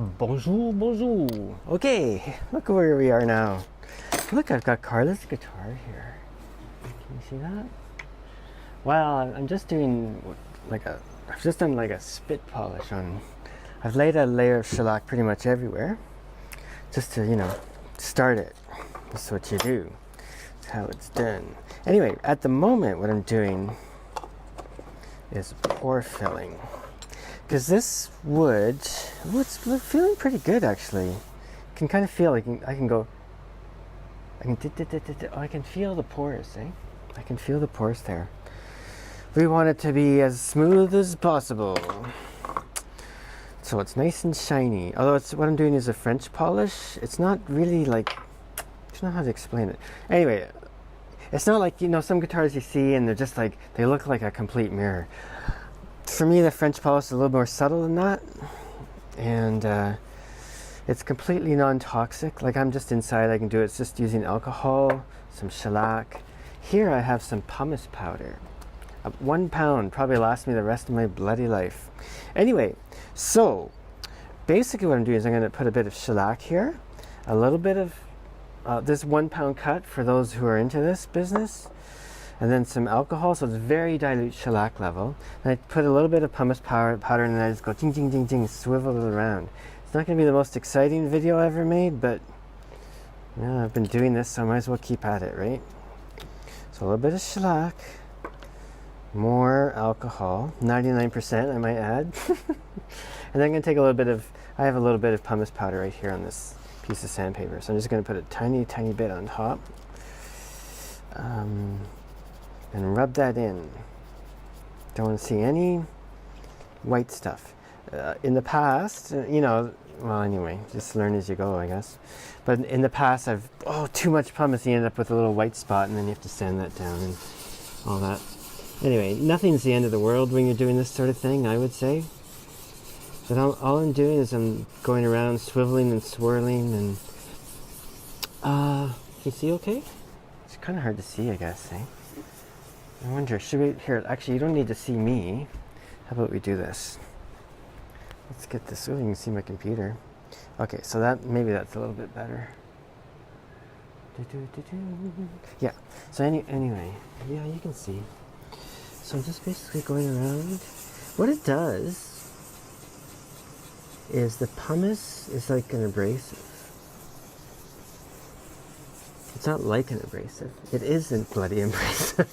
Bonjour, bonjour. Okay, look where we are now. Look, I've got Carla's guitar here. Can you see that? Well, I'm just doing I've just done like a spit polish on. I've laid a layer of shellac pretty much everywhere, just to start it. That's what you do. That's how it's done. Anyway, at the moment, what I'm doing is pore filling. Because this wood, it's feeling pretty good actually. Can kind of feel like I can feel the pores, eh? I can feel the pores there. We want it to be as smooth as possible. So it's nice and shiny. Although what I'm doing is a French polish. It's not really like, I don't know how to explain it. Anyway, it's not like, some guitars you see and they're just like, they look like a complete mirror. For me, the French polish is a little more subtle than that, and it's completely non-toxic. Like, I'm just inside, I can do it. It's just using alcohol, some shellac. Here I have some pumice powder. 1 pound probably lasts me the rest of my bloody life. Anyway, so basically what I'm doing is I'm going to put a bit of shellac here, a little bit of this 1 pound cut for those who are into this business, and then some alcohol, so it's very dilute shellac level. And I put a little bit of pumice powder and then I just go ding, ding, ding, ding, swivel it around. It's not going to be the most exciting video I ever made, but I've been doing this, so I might as well keep at it, right? So a little bit of shellac, more alcohol, 99% I might add. And then I'm going to take I have a little bit of pumice powder right here on this piece of sandpaper, so I'm just going to put a tiny, tiny bit on top. And rub that in. Don't want to see any white stuff. In the past, well, anyway, just learn as you go, I guess. But in the past, too much pumice, you end up with a little white spot, and then you have to sand that down and all that. Anyway, nothing's the end of the world when you're doing this sort of thing, I would say. But all I'm doing is I'm going around swiveling and swirling, and can you see okay? It's kind of hard to see, I guess, eh? I wonder, actually, you don't need to see me. How about we do this? Let's get this, you can see my computer. Okay, so maybe that's a little bit better. Yeah, so anyway, yeah, you can see. So I'm just basically going around. What it does is the pumice is like an abrasive. It's not like an abrasive. It isn't bloody abrasive.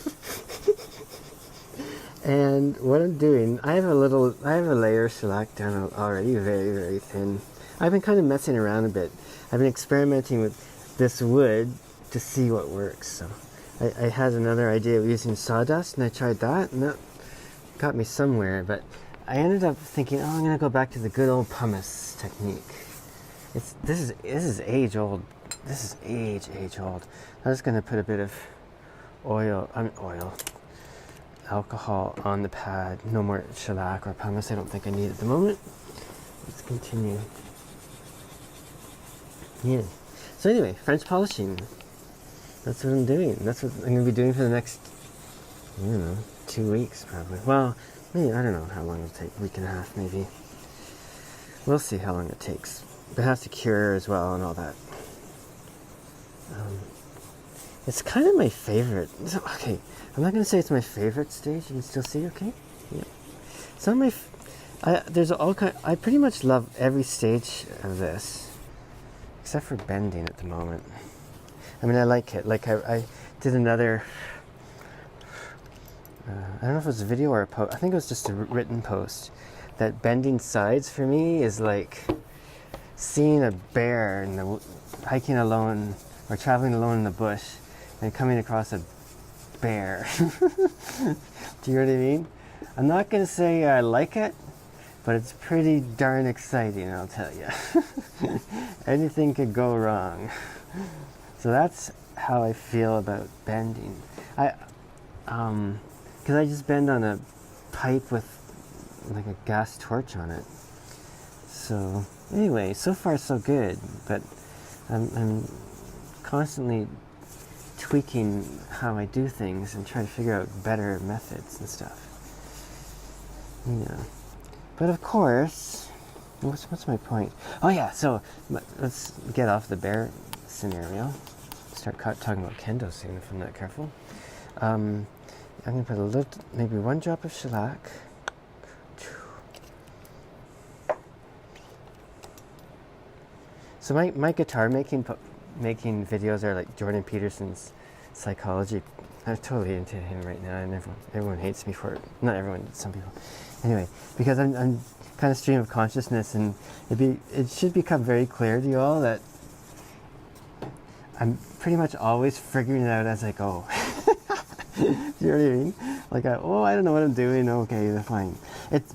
And what I'm doing, I have a layer of shellac down already, very, very thin. I've been kind of messing around a bit. I've been experimenting with this wood to see what works. So I had another idea of using sawdust, and I tried that, and that got me somewhere. But I ended up thinking, I'm going to go back to the good old pumice technique. This is age old. This is age old. I'm just going to put a bit of alcohol on the pad. No more shellac or pumice. I don't think I need at the moment. Let's continue. Yeah. So anyway, French polishing. That's what I'm doing. That's what I'm going to be doing for the next, 2 weeks probably. Well, maybe, I don't know how long it'll take. A week and a half maybe. We'll see how long it takes. But it has to cure as well and all that. It's kind of my favorite. Okay, I'm not going to say it's my favorite stage. You can still see, okay? Yeah. It's not my... I pretty much love every stage of this, except for bending at the moment. I mean, I like it. Like, I did another... I don't know if it was a video or a post. I think it was just a written post. That bending sides for me is like seeing a bear hiking alone or traveling alone in the bush and coming across a bear. Do you know what I mean? I'm not going to say I like it, but it's pretty darn exciting, I'll tell you. Anything could go wrong. So that's how I feel about bending. Because I just bend on a pipe with like a gas torch on it. So anyway, so far so good, but I'm constantly tweaking how I do things and try to figure out better methods and stuff. But of course, What's my point? Oh yeah, so let's get off the bear scenario. Start talking about kendo soon if I'm not careful. I'm gonna put a little, maybe 1 drop of shellac. So my guitar making videos are like Jordan Peterson's psychology. I'm totally into him right now, and everyone hates me for it. Not everyone, some people. Anyway, because I'm kind of stream of consciousness, and it should become very clear to you all that I'm pretty much always figuring it out as I go. Do you know what I mean? Like, I don't know what I'm doing. Okay, that's fine.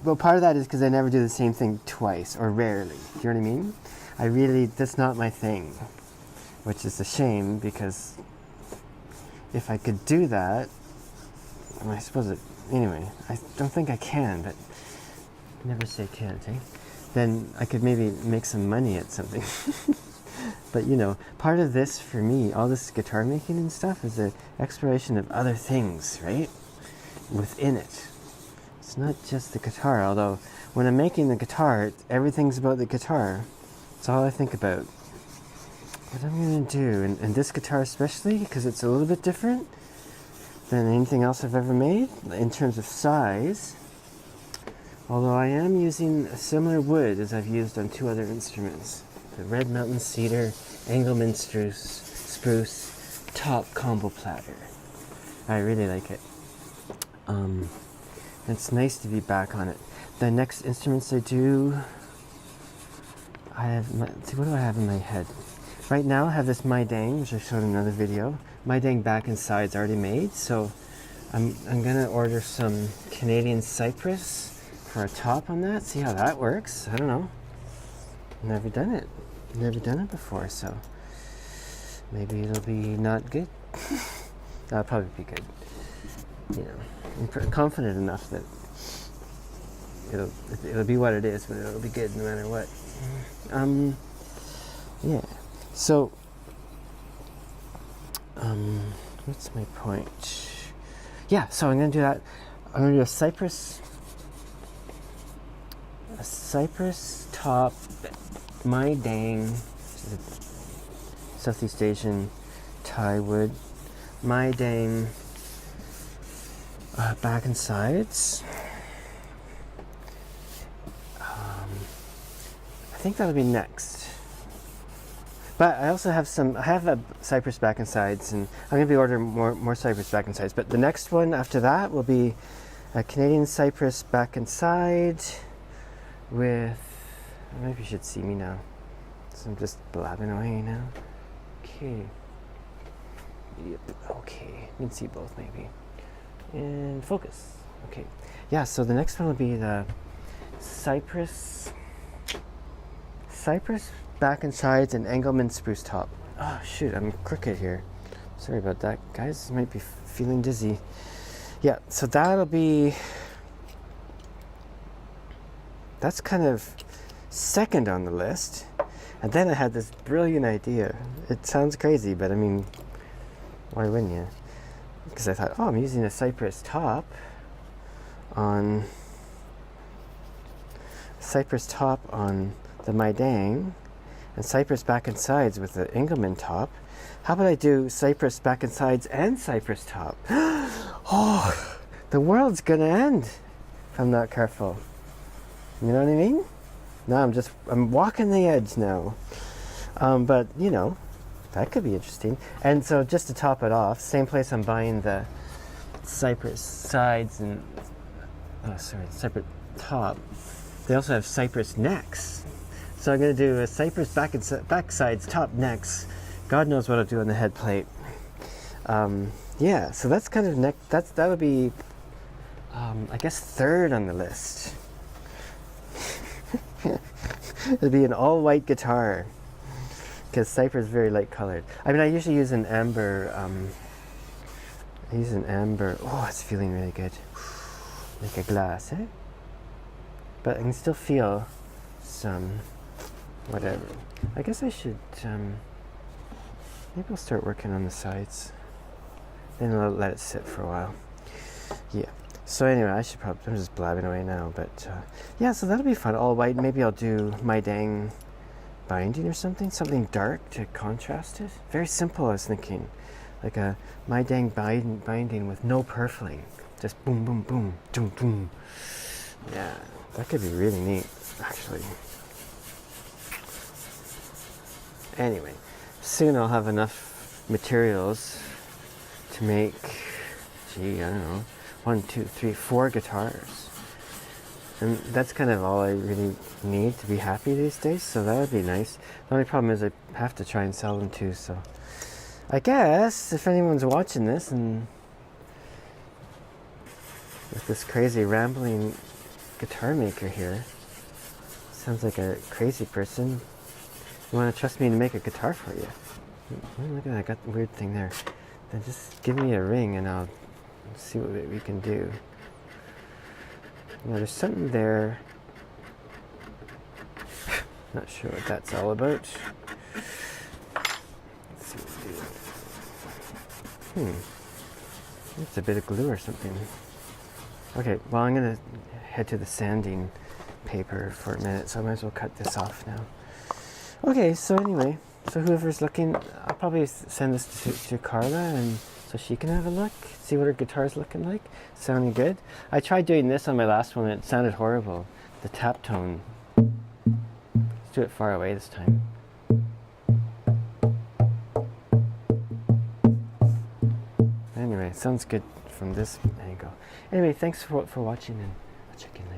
Well, part of that is because I never do the same thing twice, or rarely. Do you know what I mean? That's not my thing, which is a shame, because if I could do that, I suppose anyway, I don't think I can, but never say can't, eh? Then I could maybe make some money at something. But part of this for me, all this guitar making and stuff, is the exploration of other things, right? Within it. It's not just the guitar, although when I'm making the guitar, everything's about the guitar. It's all I think about. What I'm going to do, and this guitar especially, because it's a little bit different than anything else I've ever made in terms of size, although I am using a similar wood as I've used on 2 other instruments. The Red Mountain Cedar, Engelmann Spruce Top Combo Platter. I really like it. It's nice to be back on it. The next instruments I do, what do I have in my head? Right now I have this My Dang, which I showed in another video. My Dang back and side's already made, so I'm gonna order some Canadian cypress for a top on that. See how that works. I don't know. Never done it before, so maybe it'll be not good. That'll probably be good. I'm confident enough that it'll be what it is, but it'll be good no matter what. Yeah. So, what's my point? Yeah, so I'm gonna do that. I'm gonna do a cypress top, My Dang, Southeast Asian Thai wood, My Dang back and sides. I think that'll be next. But I also have a cypress back and sides, and I'm going to be ordering more cypress back and sides. But the next one after that will be a Canadian cypress back and side with, maybe you should see me now. So I'm just blabbing away now. Okay. Yep. Okay. You can see both maybe. And focus. Okay. Yeah, so the next one will be the cypress back and sides and Engelmann spruce top. Oh shoot, I'm crooked here. Sorry about that, guys. I might be feeling dizzy. Yeah, so that's kind of second on the list. And then I had this brilliant idea. It sounds crazy, but I mean, why wouldn't you? Because I thought, I'm using a cypress top on the My Dang, and cypress back and sides with the Engelmann top. How about I do cypress back and sides and cypress top? Oh, the world's gonna end if I'm not careful. You know what I mean? Now I'm walking the edge now. But that could be interesting. And so just to top it off, same place I'm buying the cypress sides and cypress top. They also have cypress necks. So I'm going to do a cypress back sides, top necks. God knows what I'll do on the head plate. Yeah, so that's kind of that would be, I guess, third on the list. It'd be an all-white guitar, because cypress is very light colored. I mean, I usually use an amber. Oh, it's feeling really good, like a glass, eh? But I can still feel some. Whatever. I guess I should, maybe I'll start working on the sides. Then I'll let it sit for a while. Yeah. So anyway, I'm just blabbing away now, but yeah, so that'll be fun. All white. Maybe I'll do my dang binding or something dark to contrast it. Very simple, I was thinking. Like a my dang binding with no purfling. Just boom, boom, boom, boom, boom. Yeah, that could be really neat, actually. Anyway, soon I'll have enough materials to make, gee, I don't know, 1, 2, 3, 4 guitars. And that's kind of all I really need to be happy these days, so that would be nice. The only problem is I have to try and sell them too, so I guess if anyone's watching this and with this crazy rambling guitar maker here, sounds like a crazy person, you want to trust me to make a guitar for you. Oh, look at that, I got the weird thing there. Then just give me a ring and I'll see what we can do. Now there's something there. Not sure what that's all about. Let's see what we do. It's a bit of glue or something. Okay, well I'm gonna head to the sanding paper for a minute, so I might as well cut this off now. Okay, so anyway, so whoever's looking, I'll probably send this to Carla, and so she can have a look, see what her guitar's looking like. Sounding good. I tried doing this on my last one and it sounded horrible. The tap tone. Let's do it far away this time. Anyway, sounds good from this angle. Anyway, thanks for watching, and I'll check in later.